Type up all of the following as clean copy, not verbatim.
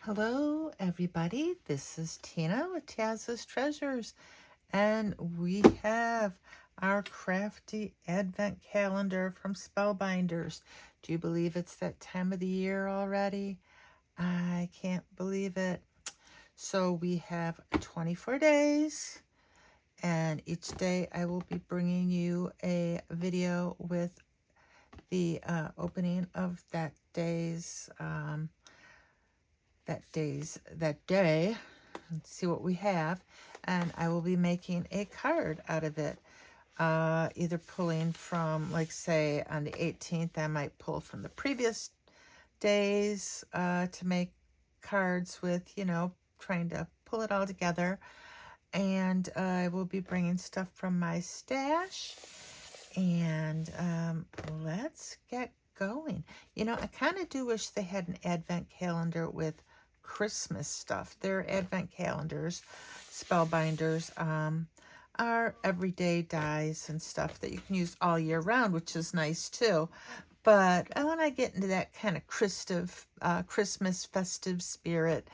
Hello, everybody. This is Tina with Taz's Treasures, and we have our crafty advent calendar from Spellbinders. Do you believe it's that time of the year already? I can't believe it. So we have 24 days, and each day I will be bringing you a video with the opening of that day. Let's see what we have, and I will be making a card out of it, either pulling from, like, say on the 18th I might pull from the previous days to make cards with, trying to pull it all together. And I will be bringing stuff from my stash, and let's get going. I kind of do wish they had an advent calendar with Christmas stuff. Their advent calendars, Spellbinders, are everyday dies and stuff that you can use all year round, which is nice too. But when I get into that kind of Christmas festive spirit,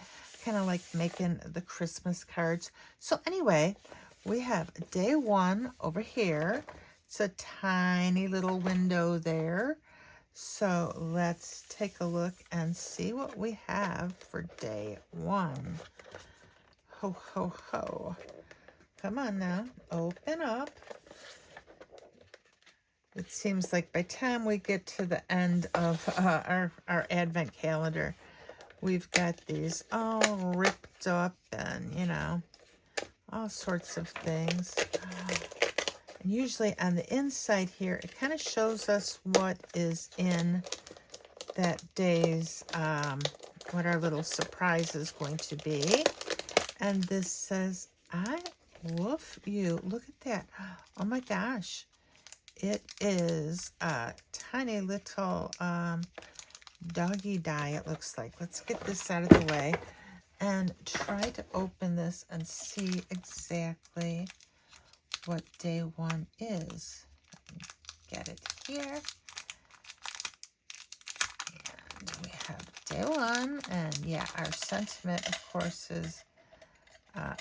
kind of like making the Christmas cards. So anyway, we have day one over here. It's a tiny little window there. So let's take a look and see what we have for day one. Ho, ho, ho. Come on now, open up. It seems like by the time we get to the end of our advent calendar, we've got these all ripped up and, all sorts of things. And usually on the inside here, it kind of shows us what is in that day's, what our little surprise is going to be. And this says, I woof you. Look at that. Oh my gosh. It is a tiny little doggy die, it looks like. Let's get this out of the way and try to open this and see exactly what day one is. Let me get it here. And we have day one. And yeah, our sentiment, of course, is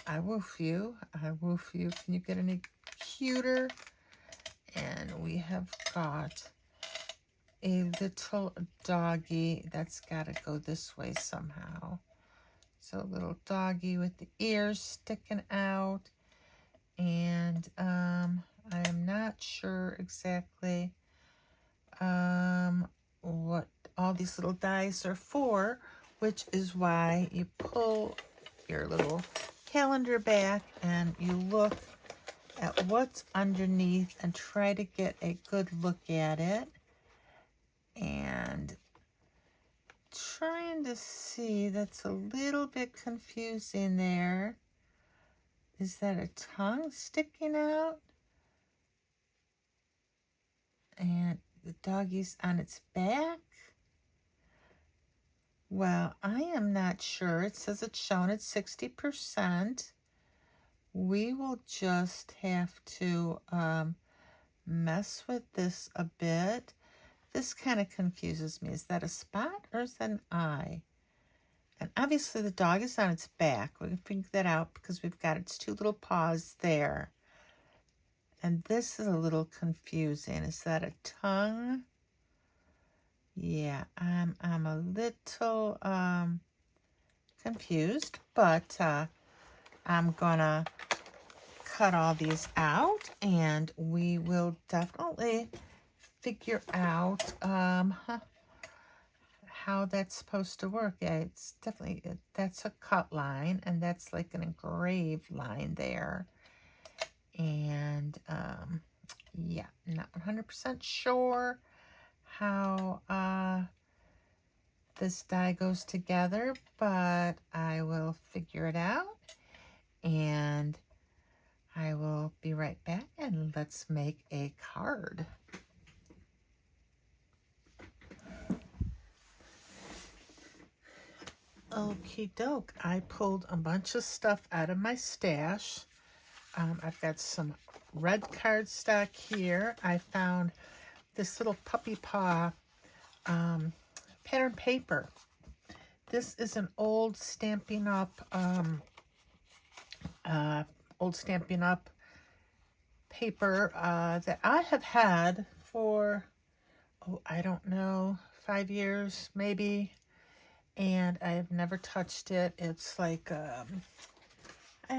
I woof you. I woof you. Can you get any cuter? And we have got a little doggy that's got to go this way somehow. So a little doggy with the ears sticking out. And I am not sure exactly what all these little dies are for, which is why you pull your little calendar back and you look at what's underneath and try to get a good look at it. And trying to see, that's a little bit confusing there. Is that a tongue sticking out? And the doggy's on its back? Well, I am not sure. It says it's shown at 60%. We will just have to mess with this a bit. This kind of confuses me. Is that a spot or is that an eye? And obviously the dog is on its back. We can figure that out because we've got its two little paws there. And this is a little confusing. Is that a tongue? Yeah, I'm a little confused, but I'm gonna cut all these out and we will definitely figure out how that's supposed to work. Yeah, it's definitely, that's a cut line and that's like an engraved line there. And yeah, not 100% sure how this die goes together, but I will figure it out and I will be right back and let's make a card. Okie doke, I pulled a bunch of stuff out of my stash. I've got some red cardstock here. I found this little puppy paw pattern paper. This is an old Stampin' Up, paper that I have had for, oh, I don't know, 5 years maybe, and I have never touched it. It's like, I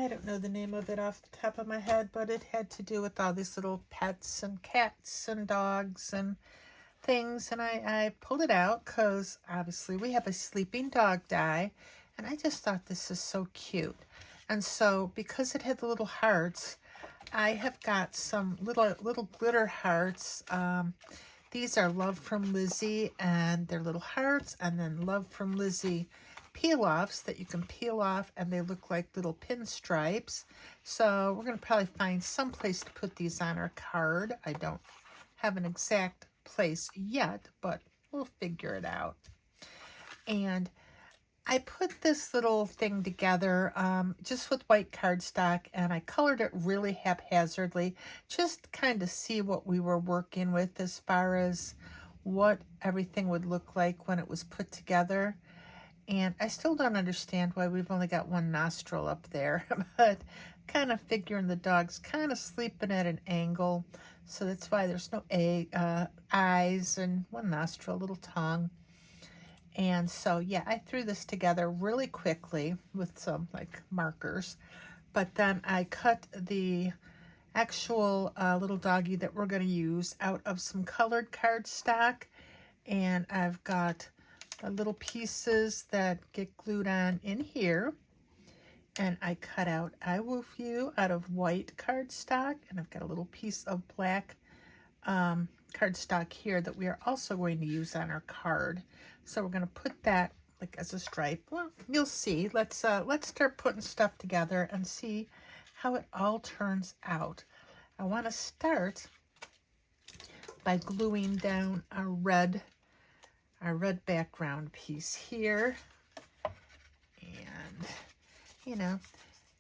don't know the name of it off the top of my head, but it had to do with all these little pets and cats and dogs and things, and I pulled it out because obviously we have a sleeping dog die, and I just thought this is so cute. And so because it had the little hearts, I have got some little glitter hearts. These are Love from Lizzie, and they're little hearts, and then Love from Lizzie peel-offs that you can peel off, and they look like little pinstripes. So we're going to probably find some place to put these on our card. I don't have an exact place yet, but we'll figure it out. And I put this little thing together just with white cardstock, and I colored it really haphazardly, just kind of see what we were working with as far as what everything would look like when it was put together. And I still don't understand why we've only got one nostril up there, but kind of figuring the dog's kind of sleeping at an angle, so that's why there's no eyes and one nostril, little tongue. And so, yeah, I threw this together really quickly with some like markers, but then I cut the actual little doggy that we're going to use out of some colored cardstock, and I've got little pieces that get glued on in here, and I cut out I Woof You out of white cardstock, and I've got a little piece of black cardstock here that we are also going to use on our card. So we're going to put that like as a stripe. Well, you'll see. Let's start putting stuff together and see how it all turns out. I want to start by gluing down our red background piece here. And, you know,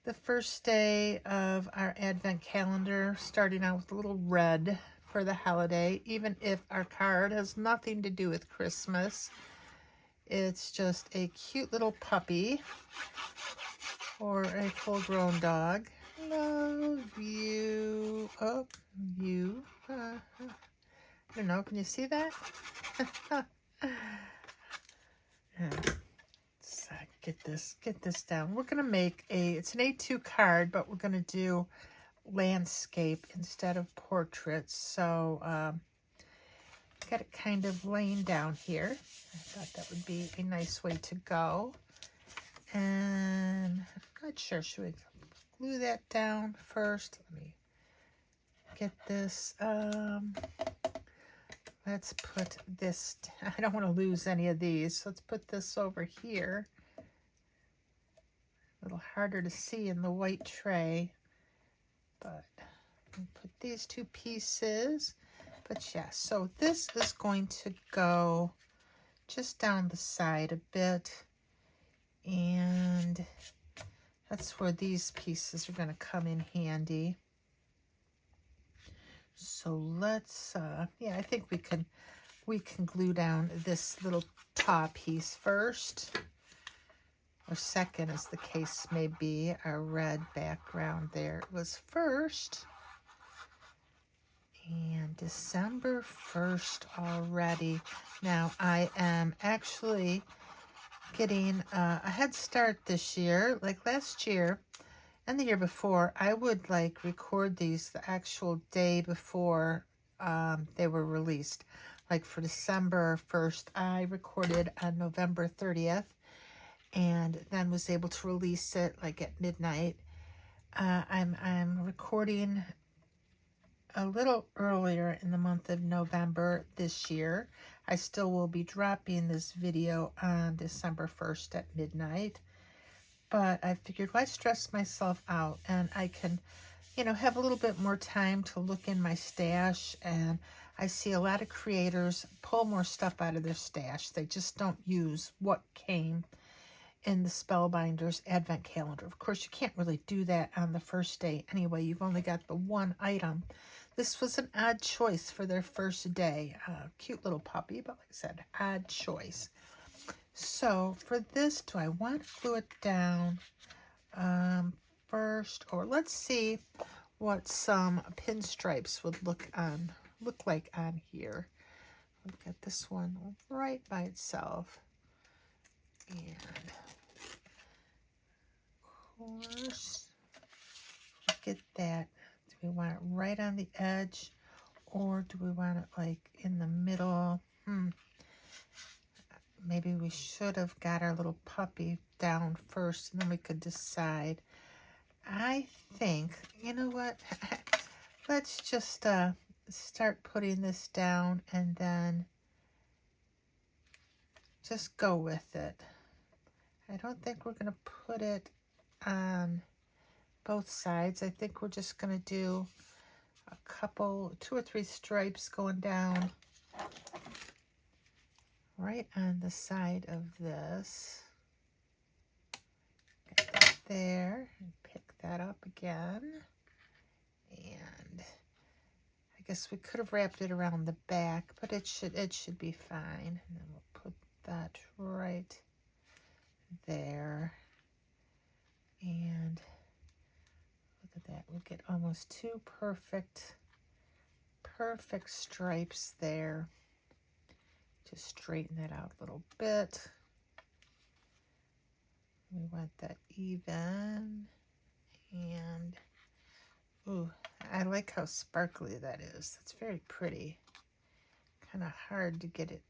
the first day of our Advent calendar, starting out with a little red for the holiday, even if our card has nothing to do with Christmas. It's just a cute little puppy or a full-grown dog. Love you. Oh, you. I don't know. Can you see that? Let's get this down. We're gonna make it's an A2 card, but we're gonna do landscape instead of portraits. So got it kind of laying down here. I thought that would be a nice way to go. And I'm not sure, should we glue that down first? Let me get this. Let's put this, I don't want to lose any of these, so let's put this over here. A little harder to see in the white tray, but I'll put these two pieces. But yeah, so this is going to go just down the side a bit, and that's where these pieces are going to come in handy. So let's, yeah, I think we can glue down this little paw piece first, or second as the case may be. Our red background there was first. And December 1st already. Now I am actually getting a head start this year. Like last year and the year before, I would like record these the actual day before they were released. Like for December 1st, I recorded on November 30th and then was able to release it like at midnight. I'm recording a little earlier in the month of November this year. I still will be dropping this video on December 1st at midnight. But I figured, why stress myself out? And I can, you know, have a little bit more time to look in my stash. And I see a lot of creators pull more stuff out of their stash. They just don't use what came in the Spellbinders Advent Calendar. Of course, you can't really do that on the first day anyway. You've only got the one item. This was an odd choice for their first day. Cute little puppy, but like I said, odd choice. So for this, do I want to glue it down first, or let's see what some pinstripes would look like on here. We've got this one right by itself, and of course, look at that. Do we want it right on the edge, or do we want it like in the middle? Maybe we should have got our little puppy down first, and then we could decide. I think, you know what? Let's just start putting this down and then just go with it. I don't think we're going to put it on both sides. I think we're just going to do a couple, 2 or 3 stripes going down right on the side of this. Get that there, and pick that up again. And I guess we could have wrapped it around the back, but it should be fine. And then we'll put that right there. And look at that. We'll get almost 2 perfect stripes there. Just straighten that out a little bit. We want that even. And, ooh, I like how sparkly that is. That's very pretty. Kind of hard to get it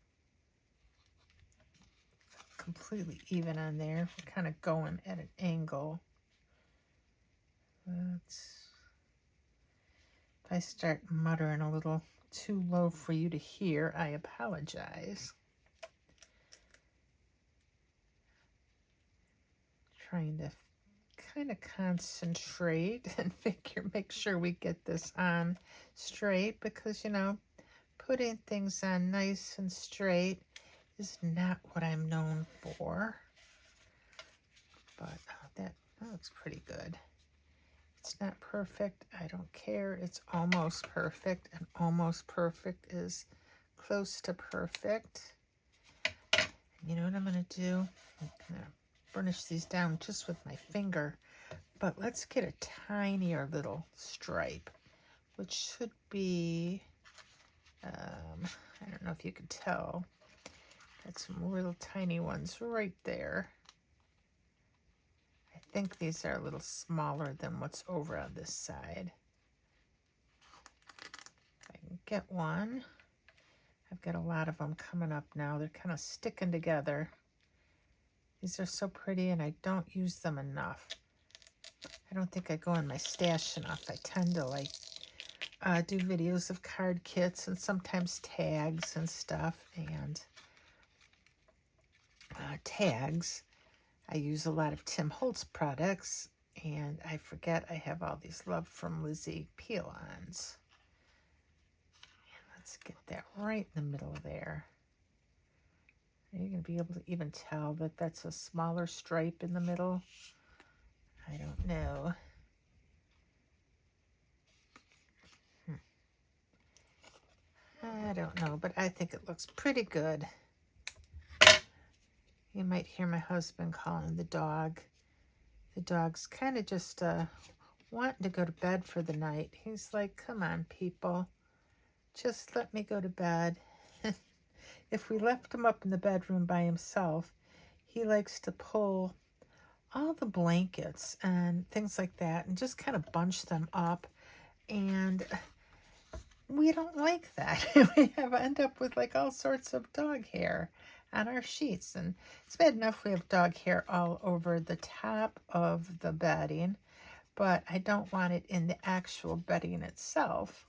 completely even on there. We're kind of going at an angle. If I start muttering a little too low for you to hear, I apologize. Trying to kind of concentrate and make sure we get this on straight, because, you know, putting things on nice and straight is not what I'm known for. But that looks pretty good. It's not perfect. I don't care. It's almost perfect, and almost perfect is close to perfect. And you know what I'm going to do? I'm going to burnish these down just with my finger, but let's get a tinier little stripe, which should be, I don't know if you can tell, got some real tiny ones right there. I think these are a little smaller than what's over on this side. If I can get one. I've got a lot of them coming up now. They're kind of sticking together. These are so pretty, and I don't use them enough. I don't think I go in my stash enough. I tend to like do videos of card kits and sometimes tags and stuff. And tags, I use a lot of Tim Holtz products, and I forget I have all these Love from Lizzie peel-ons. Let's get that right in the middle there. Are you going to be able to even tell that that's a smaller stripe in the middle? I don't know. I don't know, but I think it looks pretty good. You might hear my husband calling the dog. The dog's kind of just wanting to go to bed for the night. He's like, come on, people. Just let me go to bed. If we left him up in the bedroom by himself, he likes to pull all the blankets and things like that and just kind of bunch them up. And we don't like that. We end up with like all sorts of dog hair on our sheets, and it's bad enough we have dog hair all over the top of the bedding, but I don't want it in the actual bedding itself.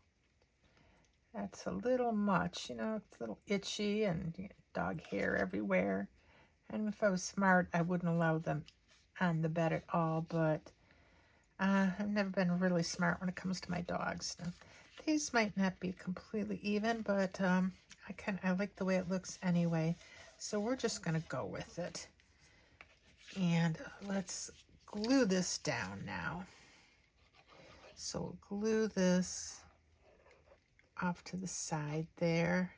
That's a little much, you know. It's a little itchy, and dog hair everywhere. And if I was smart, I wouldn't allow them on the bed at all, but I've never been really smart when it comes to my dogs. Now, these might not be completely even, but I like the way it looks anyway. So we're just going to go with it. And let's glue this down now. So we'll glue this off to the side there.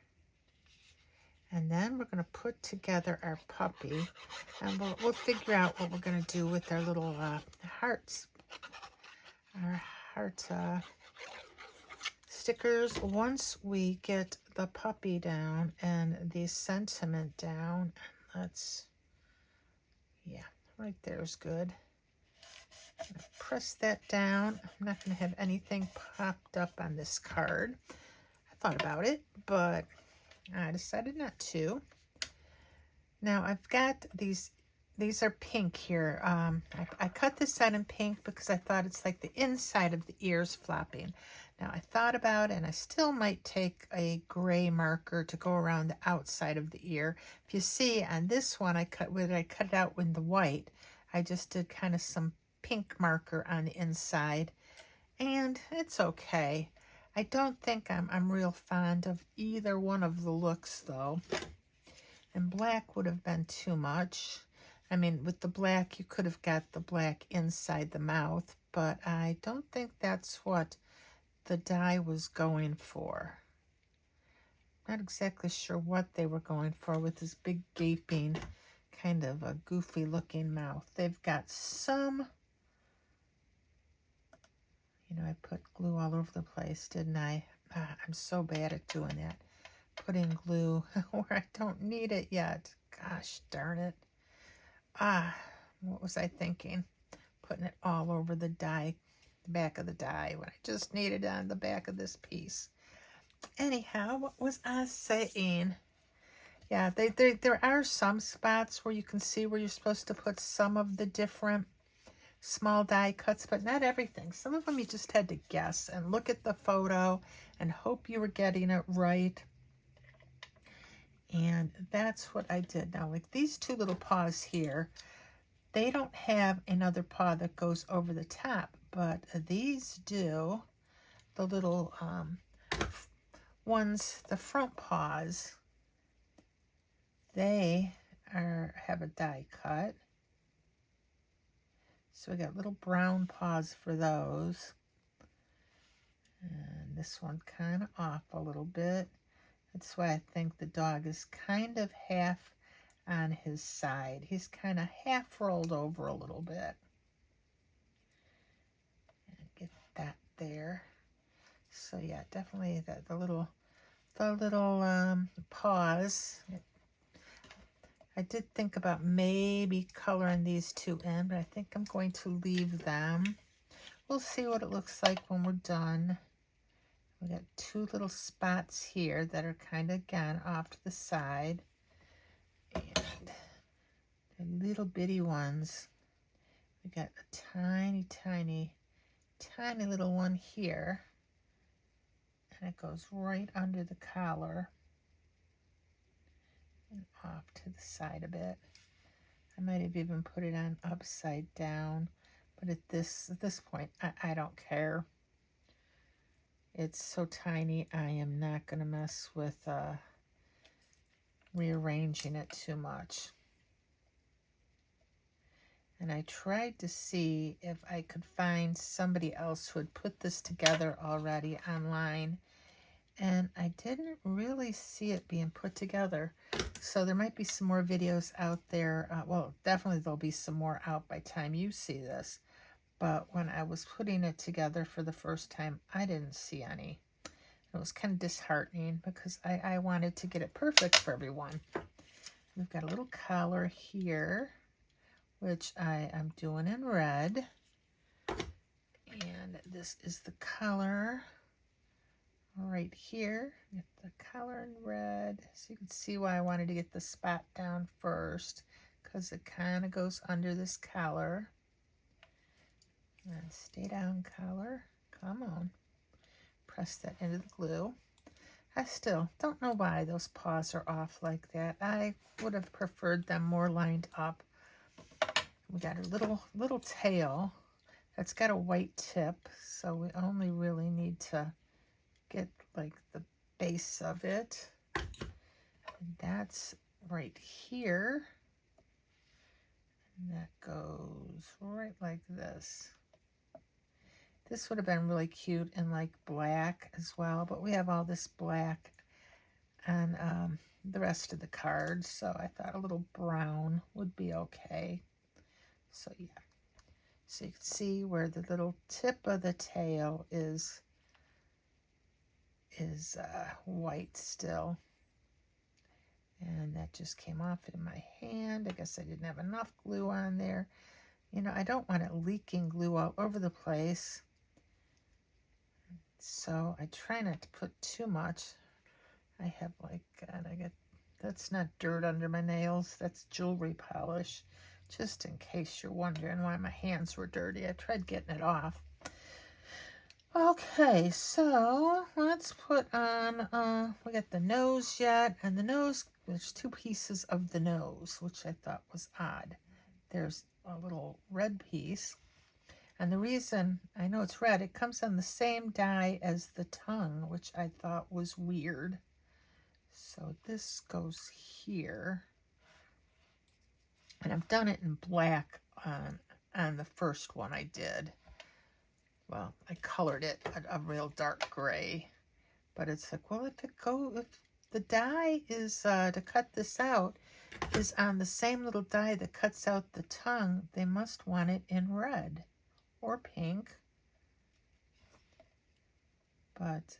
And then we're going to put together our puppy, and we'll figure out what we're going to do with our little hearts, our heart stickers once we get the puppy down and the sentiment down. Let's, yeah, right there is good. Press that down. I'm not going to have anything popped up on this card. I thought about it, but I decided not to. Now I've got these are pink here. I cut this out in pink because I thought it's like the inside of the ears flopping. Now I thought about it, and I still might take a gray marker to go around the outside of the ear. If you see on this one, I cut it out with the white. I just did kind of some pink marker on the inside, and it's okay. I don't think I'm real fond of either one of the looks though. And black would have been too much. I mean, with the black, you could have got the black inside the mouth, but I don't think that's what the die was going for. Not exactly sure what they were going for with this big gaping, kind of a goofy looking mouth. They've got some, you know, I put glue all over the place, didn't I? I'm so bad at doing that. Putting glue where I don't need it yet. Gosh darn it. What was I thinking? Putting it all over the die, the back of the die, when I just need it on the back of this piece. Anyhow, what was I saying? Yeah, there are some spots where you can see where you're supposed to put some of the different small die cuts, but not everything. Some of them you just had to guess and look at the photo and hope you were getting it right. And that's what I did. Now, like these two little paws here, they don't have another paw that goes over the top, but these do. The little ones, the front paws, they have a die cut. So we got little brown paws for those. And this one kind of off a little bit. That's why I think the dog is kind of half on his side. He's kind of half rolled over a little bit. And get that there. So yeah, definitely the little paws. I did think about maybe coloring these two in, but I think I'm going to leave them. We'll see what it looks like when we're done. We got two little spots here that are kind of, again, off to the side. And the little bitty ones. We got a tiny, tiny, tiny little one here. And it goes right under the collar. And off to the side a bit. I might have even put it on upside down. But at this point, I don't care. It's so tiny, I am not going to mess with rearranging it too much. And I tried to see if I could find somebody else who had put this together already online. And I didn't really see it being put together. So there might be some more videos out there. Well, definitely there'll be some more out by the time you see this. But when I was putting it together for the first time, I didn't see any. It was kind of disheartening because I wanted to get it perfect for everyone. We've got a little collar here, which I am doing in red. And this is the color right here. Get the color in red. So you can see why I wanted to get the spot down first, because it kind of goes under this collar. And stay down, collar. Come on. Press that into the glue. I still don't know why those paws are off like that. I would have preferred them more lined up. We got a little tail that's got a white tip, so we only really need to get like the base of it. And that's right here. And that goes right like this. This would have been really cute in like black as well, but we have all this black on the rest of the cards, so I thought a little brown would be okay. So yeah, so you can see where the little tip of the tail is white still. And that just came off in my hand. I guess I didn't have enough glue on there. You know, I don't want it leaking glue all over the place. So I try not to put too much. I have like, God, that's not dirt under my nails. That's jewelry polish. Just in case you're wondering why my hands were dirty. I tried getting it off. Okay, so let's put on, we got the nose yet, and the nose, there's two pieces of the nose, which I thought was odd. There's a little red piece, and the reason, I know it's red, it comes on the same die as the tongue, which I thought was weird. So this goes here, and I've done it in black on the first one I did. Well, I colored it a real dark gray, but it's like, well, if the die is to cut this out is on the same little die that cuts out the tongue, they must want it in red or pink. But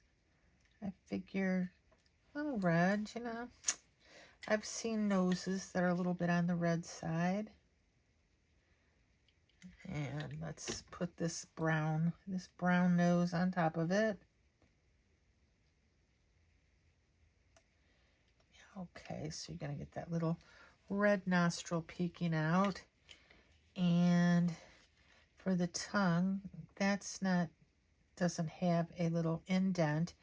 I figured, oh, red, you know. I've seen noses that are a little bit on the red side. And let's put this brown nose on top of it. Okay, so you're going to get that little red nostril peeking out. And for the tongue, doesn't have a little indent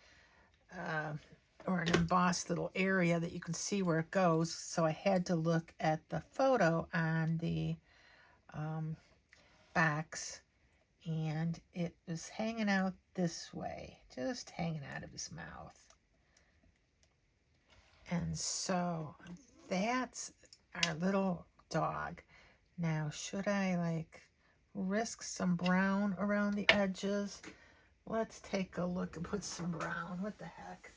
or an embossed little area that you can see where it goes. So I had to look at the photo on the box, and it was hanging out this way, just hanging out of his mouth. And so that's our little dog. Now, should I like risk some brown around the edges? Let's take a look and put some brown. What the heck?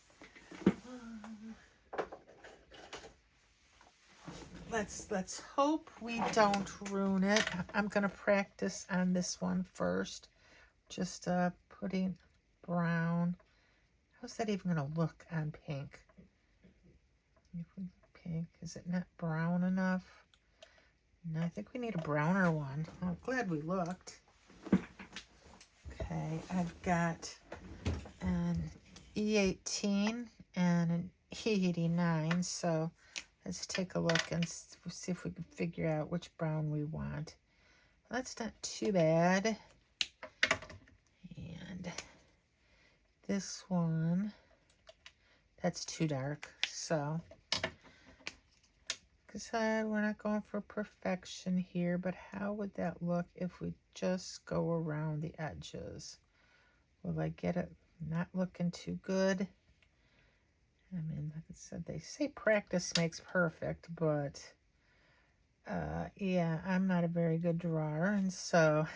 Let's hope we don't ruin it. I'm going to practice on this one first. Just putting brown. How's that even going to look on pink? Pink. Is it not brown enough? No, I think we need a browner one. I'm glad we looked. Okay, I've got an E18 and an E89, so let's take a look and see if we can figure out which brown we want. That's not too bad. And this one, that's too dark. So, because we're not going for perfection here, but how would that look if we just go around the edges? Will I get it not looking too good? I mean, like I said, they say practice makes perfect, but yeah, I'm not a very good drawer, and so,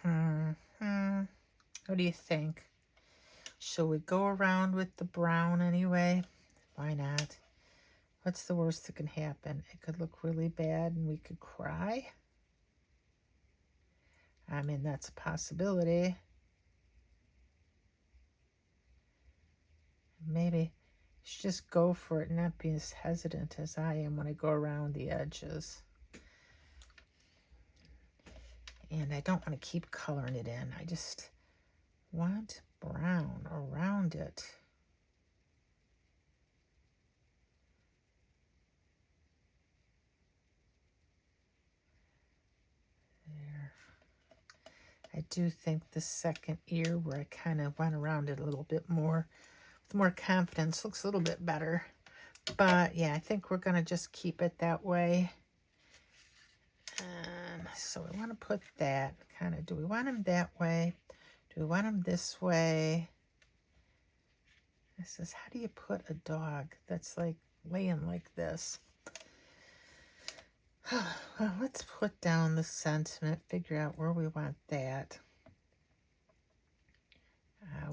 what do you think? Should we go around with the brown anyway? Why not? What's the worst that can happen? It could look really bad and we could cry. I mean, that's a possibility. Maybe you should just go for it and not be as hesitant as I am when I go around the edges. And I don't want to keep coloring it in. I just want brown around it. There. I do think the second ear, where I kind of went around it a little bit more, with more confidence, looks a little bit better. But yeah, I think we're going to just keep it that way. So we want to put that kind of, do we want him that way? Do we want him this way? This is, how do you put a dog that's like laying like this? Well, let's put down the sentiment, figure out where we want that.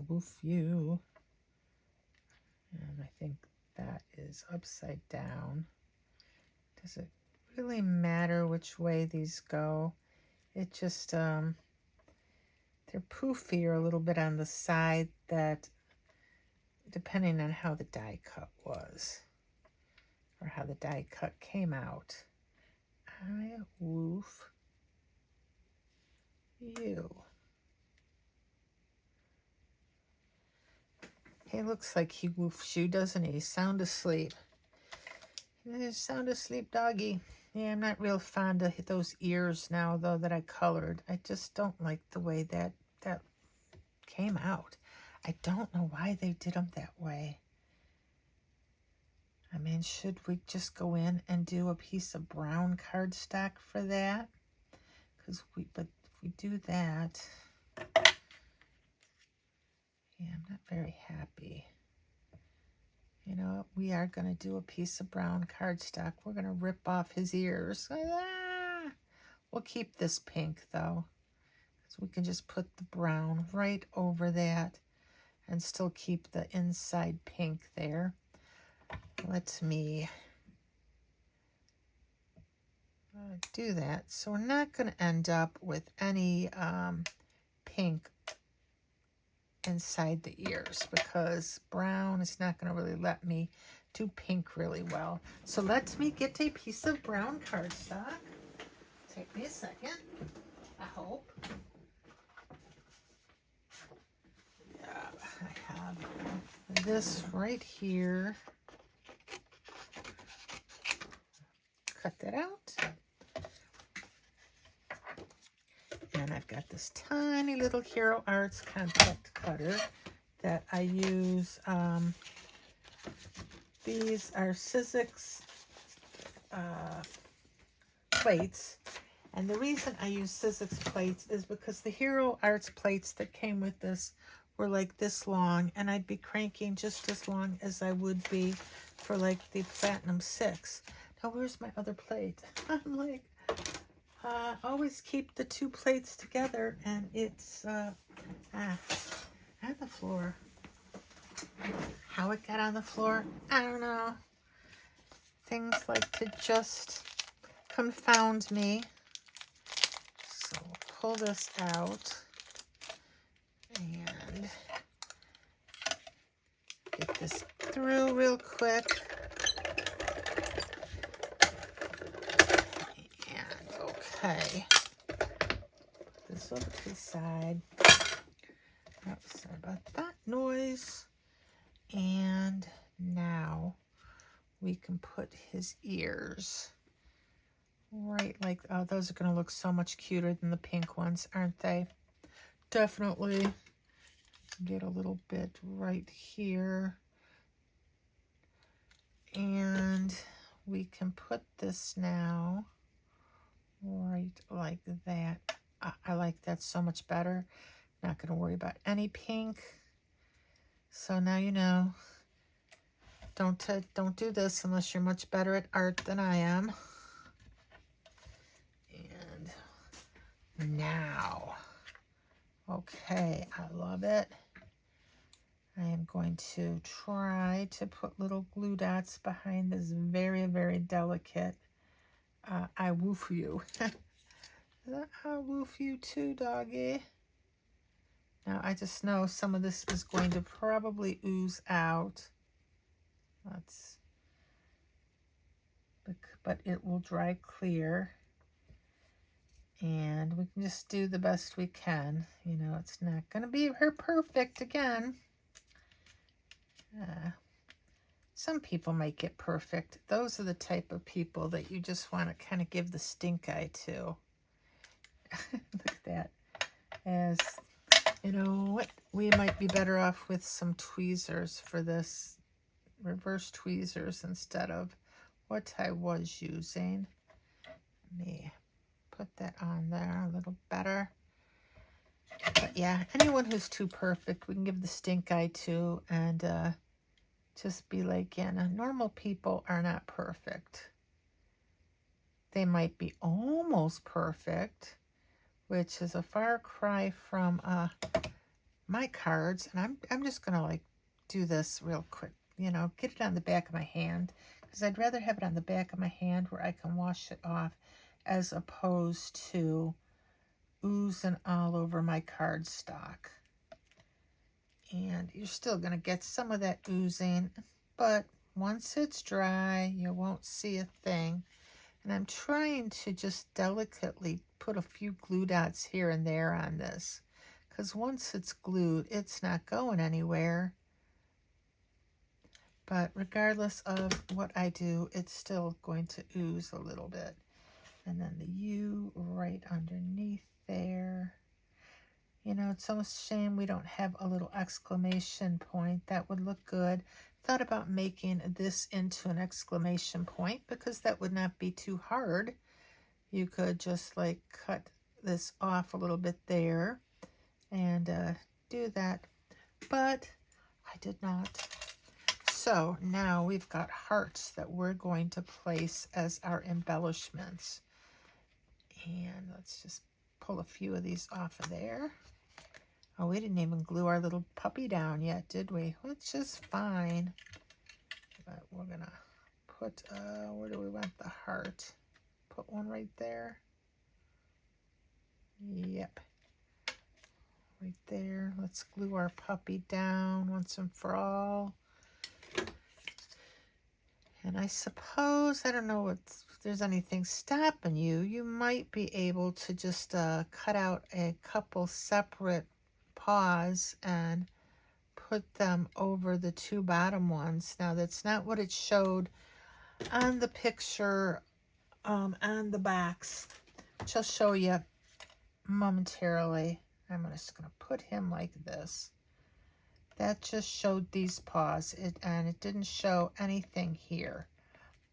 Woof you. And I think that is upside down. Does it really matter which way these go? It just, they're poofier a little bit on the side, that depending on how the die cut was, or how the die cut came out. I woof you. He looks like he woofs you, doesn't he? Sound asleep. Sound asleep, doggy. Yeah, I'm not real fond of those ears now, though, that I colored. I just don't like the way that came out. I don't know why they did them that way. I mean, should we just go in and do a piece of brown cardstock for that? But if we do that, yeah, I'm not very happy. You know, we are going to do a piece of brown cardstock. We're going to rip off his ears. Ah! We'll keep this pink, though, because we can just put the brown right over that and still keep the inside pink there. Let me do that. So we're not going to end up with any pink inside the ears, because brown is not going to really let me do pink really well. So let me get a piece of brown cardstock. Take me a second, I hope. Yeah, I have this right here. Cut that out. And I've got this tiny little Hero Arts compact cutter that I use. These are Sizzix plates. And the reason I use Sizzix plates is because the Hero Arts plates that came with this were like this long, and I'd be cranking just as long as I would be for like the Platinum 6. Now, where's my other plate? I'm like, always keep the two plates together, and it's on the floor. How it got on the floor, I don't know. Things like to just confound me. So we'll pull this out and get this through real quick. Okay, put this over to the side. Oh, sorry about that noise. And now we can put his ears right like, oh, those are going to look so much cuter than the pink ones, aren't they? Definitely. Get a little bit right here. And we can put this now right like that. I like that so much better. Not going to worry about any pink. So now you know. Don't do this unless you're much better at art than I am. And now, okay, I love it. I am going to try to put little glue dots behind this very, very delicate I woof you. I woof you too, doggy. Now, I just know some of this is going to probably ooze out. But it will dry clear. And we can just do the best we can. You know, it's not going to be her perfect again. Some people might get perfect. Those are the type of people that you just want to kind of give the stink eye to. Look at that. As, you know what, we might be better off with some tweezers for this. Reverse tweezers instead of what I was using. Let me put that on there a little better. But yeah, anyone who's too perfect, we can give the stink eye to, and just be like, yeah, no, normal people are not perfect. They might be almost perfect, which is a far cry from my cards. And I'm just gonna like do this real quick. you know, get it on the back of my hand, because I'd rather have it on the back of my hand where I can wash it off as opposed to oozing all over my cardstock. And you're still going to get some of that oozing, but once it's dry, you won't see a thing. And I'm trying to just delicately put a few glue dots here and there on this, because once it's glued, it's not going anywhere. But regardless of what I do, it's still going to ooze a little bit. And then the U right underneath there. You know, it's almost a shame we don't have a little exclamation point. That would look good. Thought about making this into an exclamation point because that would not be too hard. You could just like cut this off a little bit there and do that, but I did not. So now we've got hearts that we're going to place as our embellishments. And let's just pull a few of these off of there. Oh, we didn't even glue our little puppy down yet, did we? Which is fine. But we're going to put, where do we want the heart? Put one right there. Yep. Right there. Let's glue our puppy down once and for all. And I suppose, I don't know if there's anything stopping you. You might be able to just cut out a couple separate paws and put them over the two bottom ones. Now, that's not what it showed on the picture on the box, which I'll show you momentarily. I'm just going to put him like this. That just showed these paws, and it didn't show anything here.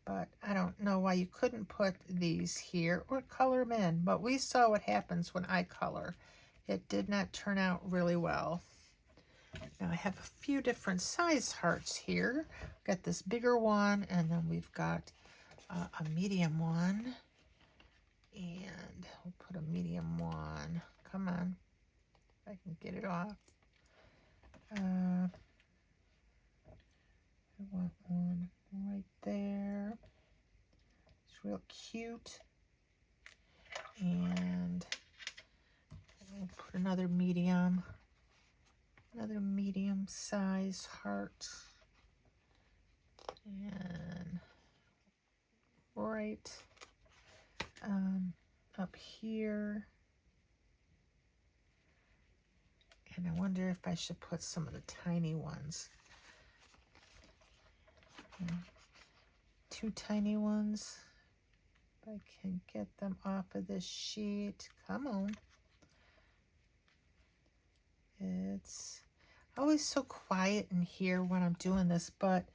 But I don't know why you couldn't put these here or color them in. But we saw what happens when I color. It did not turn out really well. Now I have a few different size hearts here. Got this bigger one, and then we've got a medium one. And we'll put a medium one. Come on, if I can get it off. I want one right there. It's real cute. And we'll put another medium size heart. And right up here. And I wonder if I should put some of the tiny ones. Two tiny ones. If I can get them off of this sheet. Come on. It's always so quiet in here when I'm doing this, but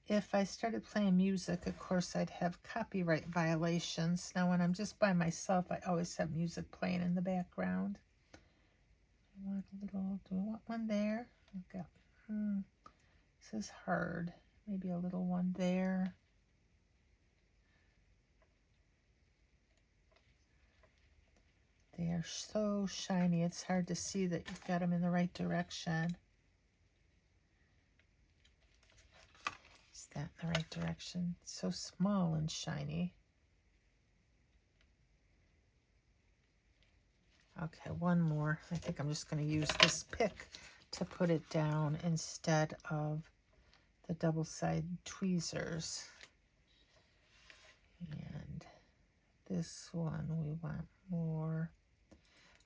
if I started playing music, of course, I'd have copyright violations. Now, when I'm just by myself, I always have music playing in the background. I want a little, do I want one there? I've got, this is hard. Maybe a little one there. They are so shiny, it's hard to see that you've got them in the right direction. Is that in the right direction? It's so small and shiny. Okay, one more. I think I'm just going to use this pick to put it down instead of the double-sided tweezers. And this one we want more.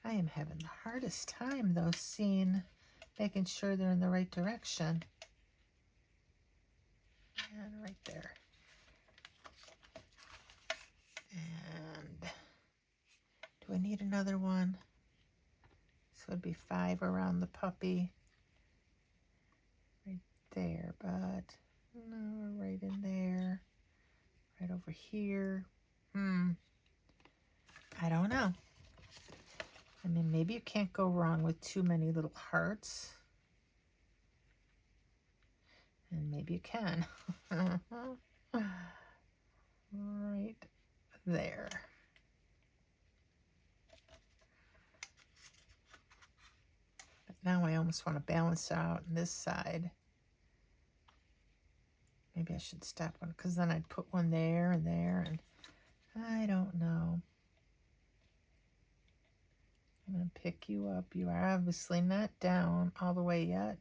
I am having the hardest time though making sure they're in the right direction. And right there. And do I need another one? So it'd be 5 around the puppy. Right there, but no, right in there. Right over here. I don't know. I mean, maybe you can't go wrong with too many little hearts. And maybe you can. Right there. But now I almost want to balance out on this side. Maybe I should stop one, because then I'd put one there and there, and I don't know. I'm going to pick you up. You are obviously not down all the way yet.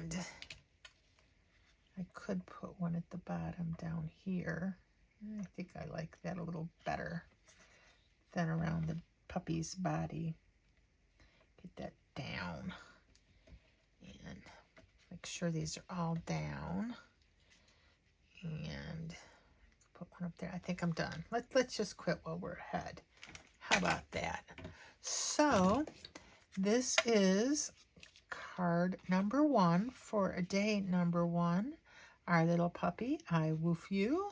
And I could put one at the bottom down here. I think I like that a little better than around the puppy's body. Get that down. And make sure these are all down. And put one up there. I think I'm done. Let's just quit while we're ahead. How about that? So this is card number 1 for a day number 1. Our little puppy, I woof you.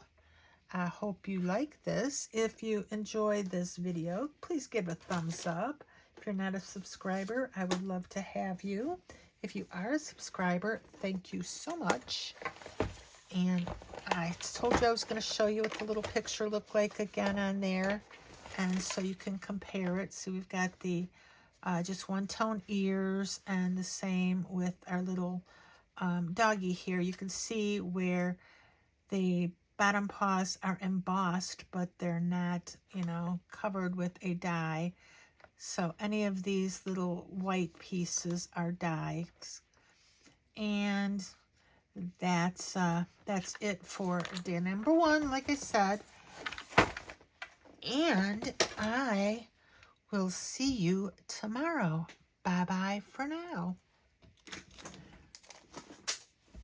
I hope you like this. If you enjoyed this video, please give a thumbs up. If you're not a subscriber, I would love to have you. If you are a subscriber, thank you so much. And I told you I was going to show you what the little picture looked like again on there. And so you can compare it. So we've got the just one-tone ears, and the same with our little doggy here. You can see where the bottom paws are embossed, but they're not, you know, covered with a die. So any of these little white pieces are dies. And that's it for day number 1, like I said. And I will see you tomorrow. Bye-bye for now.